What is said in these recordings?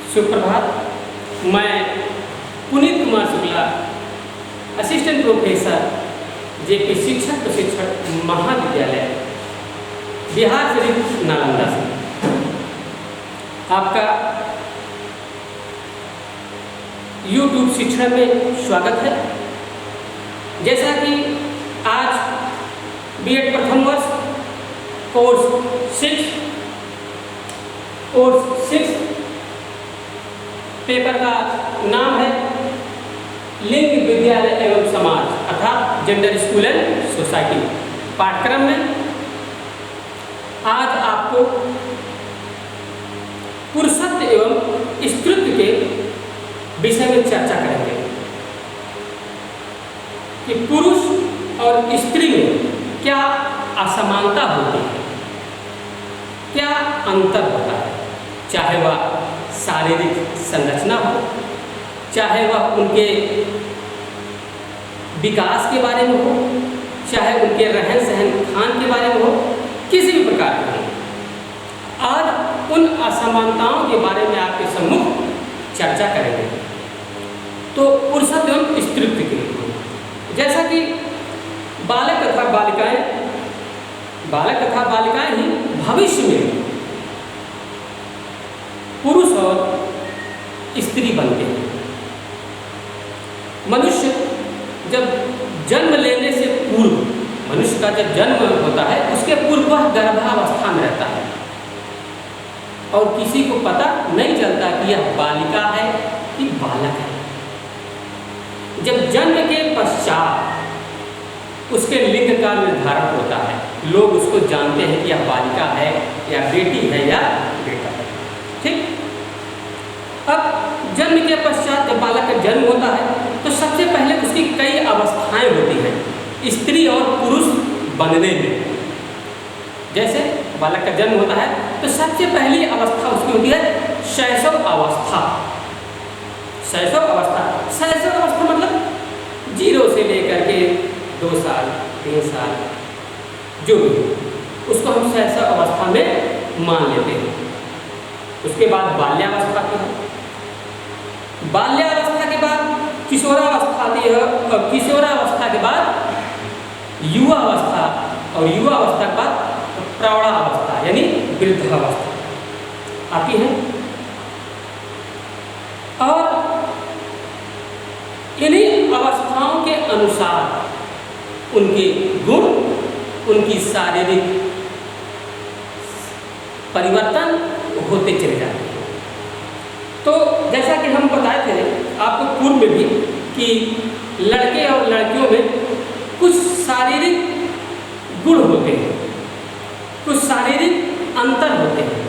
सुप्रभात। मैं Puneet Kumar Shukla, assistant professor JP शिक्षक प्रशिक्षण महाविद्यालय बिहार शरीफ नालंदा से आपका YouTube शिक्षण में स्वागत है। जैसा कि आज बीएड प्रथम वर्ष कोर्स 6 पेपर का नाम है लिंग विद्यालय एवं समाज अर्थात जेंडर स्कूल एंड सोसाइटी। पाठ्यक्रम में आज आपको पुरुषत्व एवं स्त्रीत्व के विषय में चर्चा करेंगे कि पुरुष और स्त्री में क्या असमानता होती है, क्या अंतर होता है, चाहे वह शारीरिक संरचना हो, चाहे वह उनके विकास के बारे में हो, चाहे उनके रहन सहन खान के बारे में हो, किसी भी प्रकार का हो। आज उन असमानताओं के बारे में आपके सम्मुख चर्चा करेंगे। तो पुरुषत्व एवं स्त्रीत्व के लिए जैसा कि बालक तथा बालिकाएं ही भविष्य में पुरुष और स्त्री बनते हैं। मनुष्य जब जन्म लेने से पूर्व, मनुष्य का जब जन्म होता है उसके पूर्व वह गर्भावस्था में रहता है और किसी को पता नहीं चलता कि यह बालिका है कि बालक है। जब जन्म के पश्चात उसके लिंग का निर्धारण होता है, लोग उसको जानते हैं कि यह बालिका है या बेटी है या बेटा है। ठीक। अब जन्म के पश्चात जब बालक का जन्म होता है तो सबसे पहले उसकी कई अवस्थाएं होती हैं स्त्री और पुरुष बनने में। जैसे बालक का जन्म होता है तो सबसे पहली अवस्था उसकी होती है शैशव अवस्था। शैशव अवस्था मतलब 0 से लेकर के 2 साल 3 साल जो भी उसको हम शैशव अवस्था में मान लेते हैं। उसके बाद बाल्यावस्था की है, बाल्यावस्था के बाद किशोरावस्था आती है और किशोरावस्था के बाद युवावस्था और युवावस्था के बाद प्रौढ़ावस्था यानी वृद्धावस्था आती है। और इन्हीं अवस्थाओं के अनुसार उनके गुण, उनकी शारीरिक परिवर्तन होते चले जाते हैं। तो जैसा कि हम बताए थे आपको पूर्व में भी कि लड़के और लड़कियों में कुछ शारीरिक गुण होते हैं, कुछ शारीरिक अंतर होते हैं।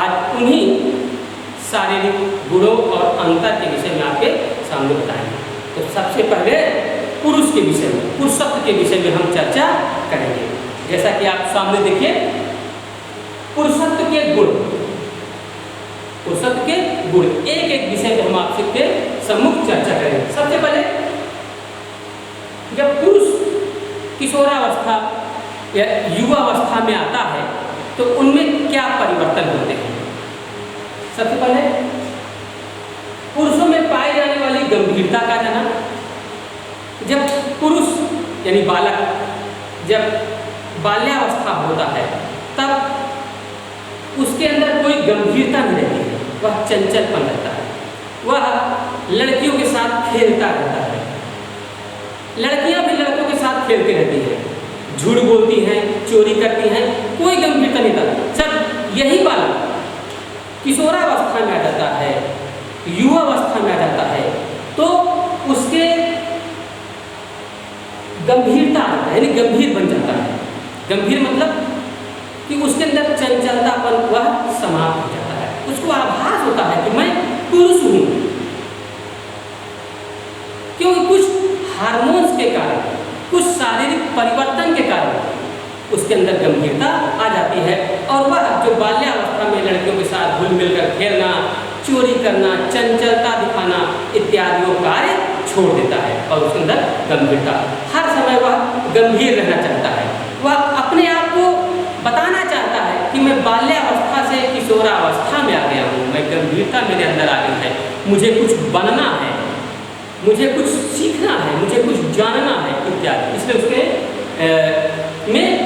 आज उन्हीं शारीरिक गुणों और अंतर के विषय में आपके सामने बताएंगे। तो सबसे पहले पुरुष के विषय में, पुरुषत्व के विषय में हम चर्चा करेंगे। जैसा कि आप सामने देखिए पुरुषत्व के गुण, पुरुषत्व के गुण एक एक विषय में हम आपसे सम्मुख चर्चा करेंगे। सबसे पहले जब पुरुष किशोरावस्था या युवावस्था में आता है तो उनमें क्या परिवर्तन होते हैं। सबसे पहले पुरुषों में पाई जाने वाली गंभीरता का जाना। जब पुरुष यानी बालक जब बाल्यावस्था होता है तब उसके अंदर कोई गंभीरता नहीं रहती है, वह चंचलपन रहता है, वह लड़कियों के साथ खेलता रहता है, लड़कियां भी लड़कों के साथ खेलती रहती हैं, झूठ बोलती हैं, चोरी करती हैं, कोई गंभीरता नहीं रहता। सब यही बालक किशोरावस्था में आ जाता है, युवावस्था में आ जाता है तो उसके गंभीरता आता है, यानी गंभीर बन जाता है। गंभीर मतलब कि उसके अंदर चंचलतापन वह समाप्त हो जाता है, उसको आभास होता है कि मैं पुरुष हूँ। क्योंकि कुछ हार्मोन्स के कारण, कुछ शारीरिक परिवर्तन के कारण उसके अंदर गंभीरता आ जाती है और वह जो बाल्यावस्था में लड़कियों के साथ घुल मिलकर खेलना, चोरी करना, चंचलता दिखाना इत्यादि कार्य छोड़ देता है और उसके अंदर गंभीरता, हर समय वह गंभीर रहना चाहता है। वह अपने आप को बताना चाहता है कि मैं बाल्यावस्था से किशोरावस्था में आ गया हूँ, मैं गंभीरता मेरे अंदर आ गई है, मुझे कुछ बनना है, मुझे कुछ सीखना है, मुझे कुछ जानना है इत्यादि। इसलिए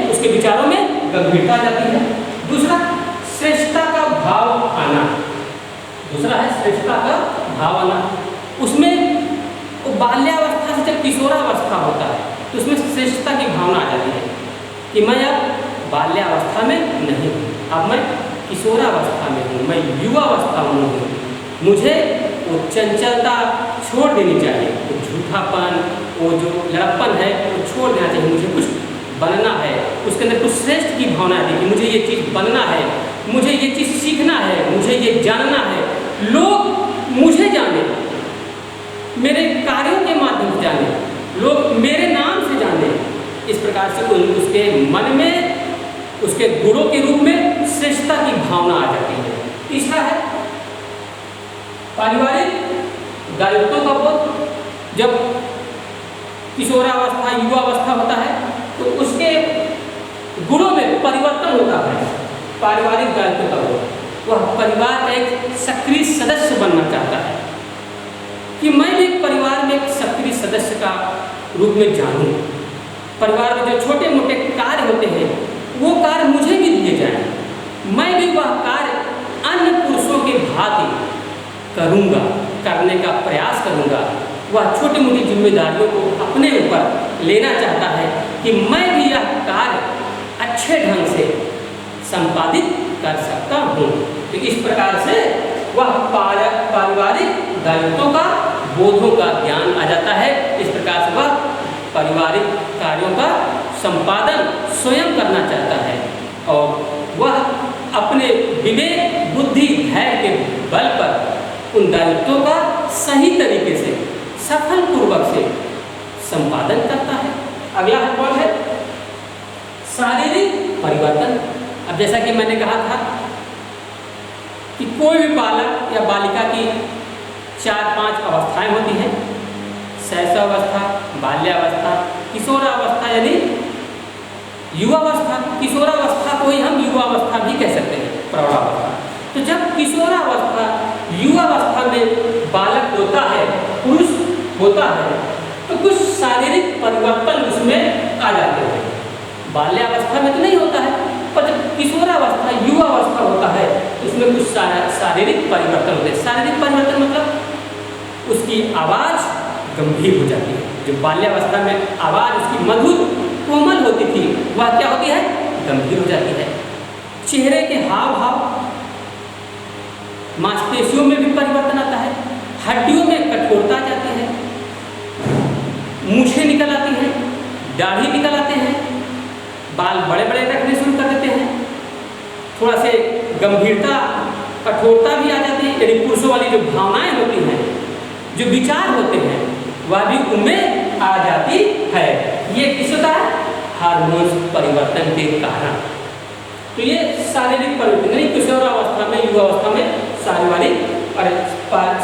उसके विचारों में गंभीरता आ जाती है। दूसरा, श्रेष्ठता का भाव आना। दूसरा है श्रेष्ठता का भाव आना। उसमें बाल्यावस्था से जब किशोरावस्था होता है तो उसमें श्रेष्ठता की भावना आ जाती है कि मैं अब बाल्यावस्था में नहीं हूँ, अब मैं किशोरावस्था में हूँ, मैं युवावस्था में हूँ। मुझे वो चंचलता छोड़ देनी चाहिए, वो झूठापन, वो जो लड़प्पन है वो छोड़ देना चाहिए। मुझे कुछ बनना है, उसके अंदर कुछ श्रेष्ठ की भावना आती है कि मुझे ये चीज़ बनना है, मुझे ये चीज़ सीखना है, मुझे ये जानना है, लोग मुझे जाने, मेरे कार्यों के माध्यम से जाने, लोग मेरे नाम से जाने। इस प्रकार से उसके मन में उसके गुणों के रूप में श्रेष्ठता की भावना आ जाती है। तीसरा है पारिवारिक दायित्वों का बोध। जब किशोरावस्था युवावस्था होता है तो उसके गुणों में परिवर्तन होता है। पारिवारिक दायित्व का बोध, वह परिवार का एक सक्रिय सदस्य बनना चाहता है कि मैं भी एक परिवार में एक सक्रिय सदस्य का रूप में जानूं। परिवार में जो छोटे मोटे कार्य होते हैं वो कार्य मुझे भी दिए जाएं, मैं भी वह कार्य अन्य पुरुषों के भांति करूँगा, करने का प्रयास करूँगा। वह छोटी मोटी जिम्मेदारियों को अपने ऊपर लेना चाहता है कि मैं भी यह कार्य अच्छे ढंग से संपादित कर सकता हूँ। तो इस प्रकार से वह पारिवारिक दायित्वों का, बोधों का ज्ञान आ जाता है। इस प्रकार से वह पारिवारिक कार्यों का संपादन स्वयं करना चाहता है और वह अपने विवेक, बुद्धि, धैर्य के बल पर उन दायित्वों का सही तरीके से, सफल पूर्वक से संपादन करता है। अगला कौन है? शारीरिक परिवर्तन। अब जैसा कि मैंने कहा था कि कोई भी बालक या बालिका की 4-5 अवस्थाएं होती हैं, शैशवावस्था, बाल्यावस्था, किशोरावस्था यानी युवावस्था। किशोरावस्था को ही हम युवावस्था भी कह सकते हैं, प्रौढ़ावस्था। तो जब किशोरावस्था युवावस्था में बालक होता है, पुरुष होता है, तो कुछ शारीरिक परिवर्तन उसमें आ जाते हैं। बाल्यावस्था में तो नहीं होता है, पर जब किशोरावस्था युवावस्था होता है उसमें कुछ शारीरिक परिवर्तन होते हैं। शारीरिक परिवर्तन मतलब उसकी आवाज़ गंभीर हो जाती है। जो बाल्यावस्था में आवाज़ उसकी मधुर कोमल होती थी वह क्या होती है? गंभीर हो जाती है। चेहरे के हाव भाव, मांसपेशियों में भी परिवर्तन आता है, हड्डियों में कठोरता आ जाती है, मूछें निकल आती हैं, दाढ़ी निकल आते हैं, बाल बड़े बड़े रखने शुरू कर देते हैं, थोड़ा से गंभीरता, कठोरता भी आ जाती है। यानी पुरुषों वाली जो भावनाएं होती हैं, जो विचार होते हैं, वह भी उनमें आ जाती है। ये किस होता है? हार्मोन्स परिवर्तन के कारण। तो ये शारीरिक परिवर्तन यानी किशोरावस्था में, युवावस्था में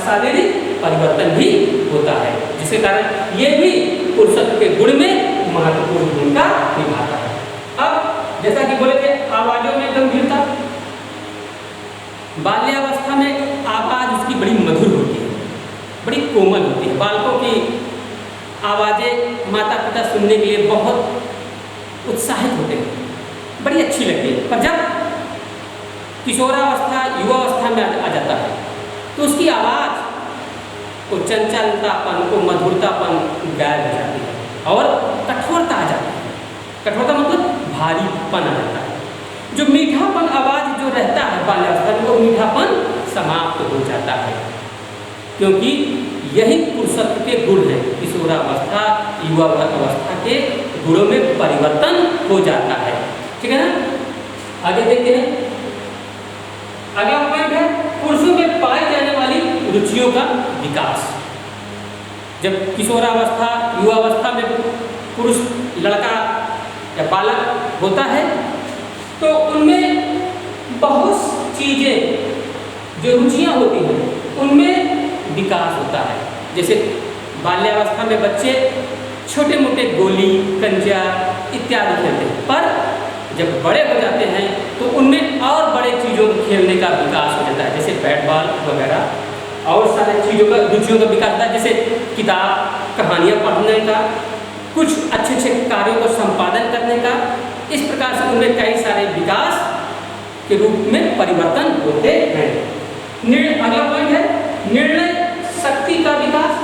शारीरिक परिवर्तन भी होता है, जिसके कारण ये भी पुरुषत्व के गुण में महत्वपूर्ण भूमिका निभाता है। अब जैसा कि बोले थे आवाजों में गंभीरता, बाल्यावस्था में आवाज उसकी बड़ी मधुर होती है, बड़ी कोमल होती है। बालकों की आवाज़ें माता पिता सुनने के लिए बहुत उत्साहित होते हैं, बड़ी अच्छी लगती है। पर जब किशोरावस्था युवावस्था में आ जाता है तो उसकी आवाज़ को चंचलतापन, को मधुरतापन गायब हो जाती है और कठोरता आ जाती है। कठोरता मतलब भारीपन आ जाता है। जो मीठापन आवाज़ जो रहता है बाल्यावस्था में, वो मीठापन समाप्त हो जाता है, क्योंकि यही पुरुषत्व के गुण हैं। किशोरावस्था युवावस्था के गुणों में परिवर्तन हो जाता है। ठीक है ना? आगे देखते हैं। अगला पॉइंट है पुरुषों में पाई जाने वाली रुचियों का विकास। जब किशोरावस्था युवावस्था में पुरुष, लड़का या बालक होता है तो उनमें बहुत चीज़ें जो रुचियाँ होती हैं उनमें विकास होता है। जैसे बाल्यावस्था में बच्चे छोटे मोटे गोली, कंचा इत्यादि खेलते हैं, पर जब बड़े हो जाते हैं तो उनमें और बड़े चीज़ों को खेलने का विकास हो जाता है। जैसे बैट बैट बॉल वगैरह और सारे चीज़ों का रुचियों का विकास होता है, जैसे किताब कहानियाँ पढ़ने का, कुछ अच्छे अच्छे कार्यों को संपादन करने का। इस प्रकार से उनमें कई सारे विकास के रूप में परिवर्तन होते हैं। अगला पॉइंट है निर्णय शक्ति का विकास।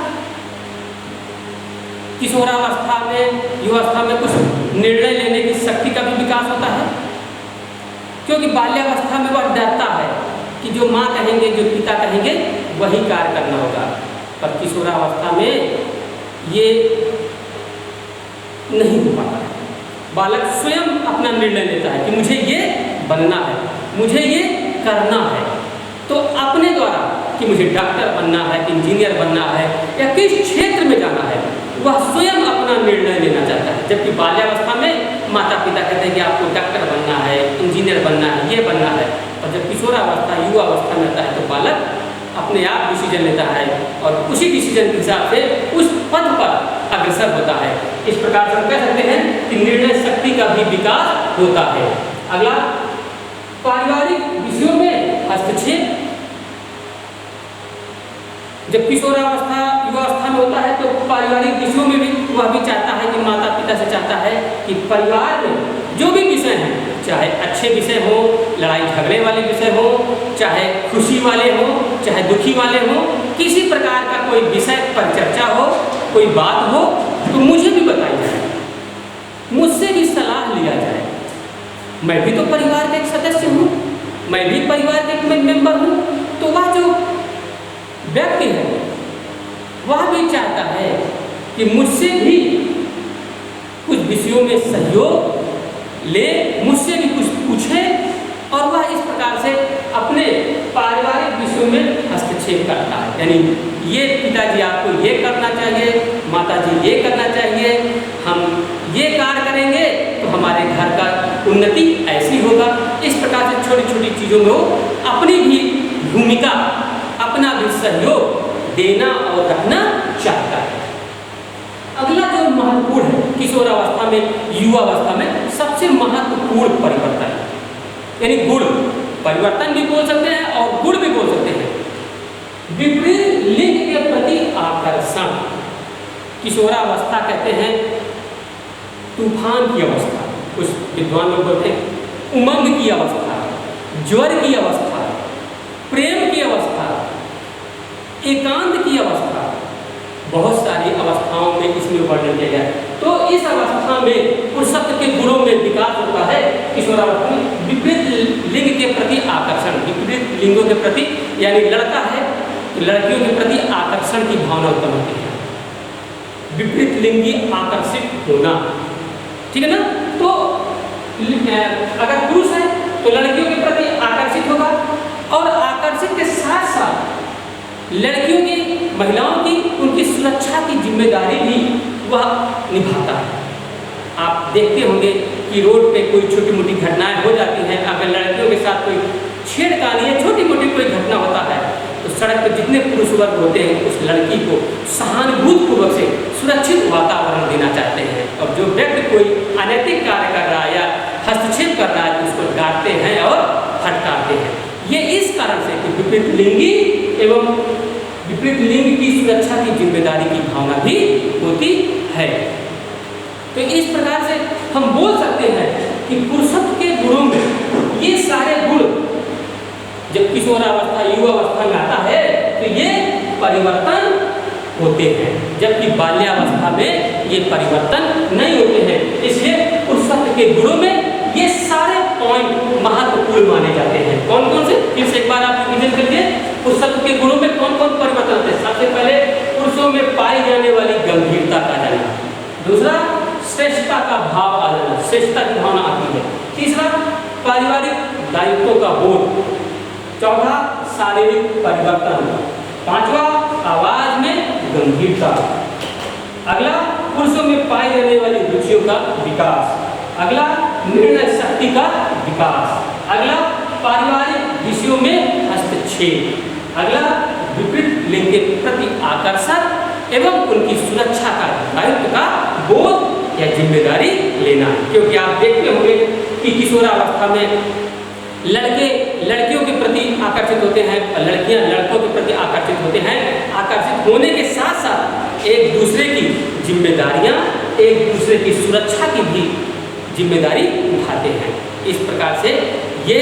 किशोरावस्था में, युवावस्था में कुछ निर्णय लेने की शक्ति का भी विकास होता है, क्योंकि बाल्यावस्था में वह डरता है कि जो माँ कहेंगे, जो पिता कहेंगे वही कार्य करना होगा। पर किशोरावस्था में ये नहीं हो पाता है। बालक स्वयं अपना निर्णय लेता है कि मुझे ये बनना है, मुझे ये करना है। तो अपने द्वारा कि मुझे डॉक्टर बनना है, कि इंजीनियर बनना है या किस क्षेत्र में जाना है, वह स्वयं अपना निर्णय लेना चाहता है। जबकि बाल्यावस्था में माता पिता कहते हैं कि आपको डॉक्टर बनना है, इंजीनियर बनना है, ये बनना है। और जब किशोरावस्था, युवावस्था में आता है तो बालक अपने आप डिसीजन लेता है और उसी डिसीजन के हिसाब से उस पद पर अग्रसर होता है। इस प्रकार से हम कह सकते हैं कि निर्णय शक्ति का भी विकास होता है। अगला, पारिवारिक विषयों में हस्तक्षेप। जब किशोरावस्था, युवावस्था में होता है तो पारिवारिक विषयों में भी वह भी चाहता है कि माता पिता से चाहता है कि परिवार में जो भी विषय हैं, चाहे अच्छे विषय हो, लड़ाई झगड़े वाले विषय हो, चाहे खुशी वाले हो, चाहे दुखी वाले हो, किसी प्रकार का कोई विषय पर चर्चा हो, कोई बात हो तो मुझे भी बताई जाए, मुझसे भी सलाह लिया जाए। मैं भी तो परिवार का एक सदस्य हूँ, मैं भी परिवार का एक मेंबर हूँ। तो वह जो व्यक्ति है वह भी चाहता है कि मुझसे भी कुछ विषयों में सहयोग ले, मुझसे भी कुछ पूछे, और वह इस प्रकार से अपने पारिवारिक विषयों में हस्तक्षेप करता है। यानी ये पिताजी आपको ये करना चाहिए, माताजी ये करना चाहिए, हम ये कार्य करेंगे तो हमारे घर का उन्नति ऐसी होगा। इस प्रकार से छोटी छोटी चीज़ों में वो अपनी भी भूमिका, अपना भी सहयोग देना और रखना चाहता है। अगला जो महत्वपूर्ण है किशोरावस्था में, युवावस्था में सबसे महत्वपूर्ण परिवर्तन, यानी गुण, परिवर्तन भी बोल सकते हैं और गुण भी बोल सकते हैं, विपरीत लिंग के प्रति आकर्षण। किशोरावस्था कहते हैं तूफान की अवस्था, कुछ विद्वान लोग बोलते हैं उमंग की अवस्था, ज्वर की अवस्था, प्रेम की अवस्था, एकांत की अवस्था, बहुत सारी अवस्थाओं में इसमें वर्णन किया गया है। तो इस अवस्था में पुरुषत्व के गुणों में विकास होता है। किशोरावस्था में विपरीत लिंग के प्रति आकर्षण, विपरीत लिंगों के प्रति, यानी लड़का है तो लड़कियों के प्रति आकर्षण की भावना उत्पन्न होती है, विपरीत लिंगी आकर्षित होना, ठीक है ना। तो अगर पुरुष है तो लड़कियों के प्रति आकर्षित होगा, और आकर्षित के साथ साथ लड़कियों की, महिलाओं की, उनकी सुरक्षा की जिम्मेदारी भी वह निभाता है। आप देखते होंगे कि रोड पे कोई छोटी मोटी घटनाएं हो जाती हैं, अगर लड़कियों के साथ कोई छेड़खानी है, छोटी मोटी कोई घटना होता है, तो सड़क पर जितने पुरुष वर्ग होते हैं उस लड़की को सहानुभूतिपूर्वक से सुरक्षित वातावरण देना चाहते हैं, और जो व्यक्ति कोई अनैतिक कार्य कर रहा है या हस्तक्षेप कर रहा है तो उसको डांटते हैं और फटकारते हैं। ये इस कारण से कि विपरीत लिंगी एवं विपरीत लिंग की सुरक्षा की जिम्मेदारी की भावना भी होती है। तो इस प्रकार से हम बोल सकते हैं कि पुरुषत्व के गुणों में ये सारे गुण जब किशोरावस्था, युवावस्था में आता है तो ये परिवर्तन होते हैं, जबकि बाल्यावस्था में ये परिवर्तन नहीं होते हैं। इसलिए पुरुषत्व के गुणों में ये सारे पॉइंट महत्वपूर्ण माने जाते हैं। कौन कौन से, फिर से एक बार आप रिवीजन करिए। पुरुषत्व के गुणों में कौन कौन परिवर्तन होते हैं? सबसे पहले पुरुषों में पाई जाने वाली गंभीरता का आ जाना, दूसरा श्रेष्ठता का भाव आ जाना, श्रेष्ठता की भावना आती है, तीसरा पारिवारिक दायित्वों का बोध, चौथा शारीरिक परिवर्तन, पांचवा आवाज में गंभीरता, अगला पुरुषों में पाई जाने वाली रुचियों का विकास, अगला निर्णय शक्ति का विकास, अगला पारिवारिक विषयों में हस्तक्षेप, अगला विपरीत लिंग के प्रति आकर्षण एवं उनकी सुरक्षा का दायित्व का बोध या जिम्मेदारी लेना। क्योंकि आप देखते होंगे कि किशोरावस्था में लड़के लड़कियों के प्रति आकर्षित होते हैं और लड़कियां लड़कियां लड़कों के प्रति आकर्षित होते हैं। आकर्षित होने के साथ साथ एक दूसरे की जिम्मेदारियां, एक दूसरे की सुरक्षा की भी जिम्मेदारी उठाते हैं। इस प्रकार से ये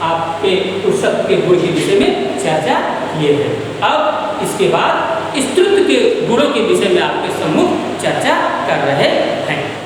आपके पुरुषत्व के गुण के विषय में चर्चा किए हैं। अब इसके बाद स्त्रीत्व के गुणों के विषय में आपके सम्मुख चर्चा कर रहे हैं।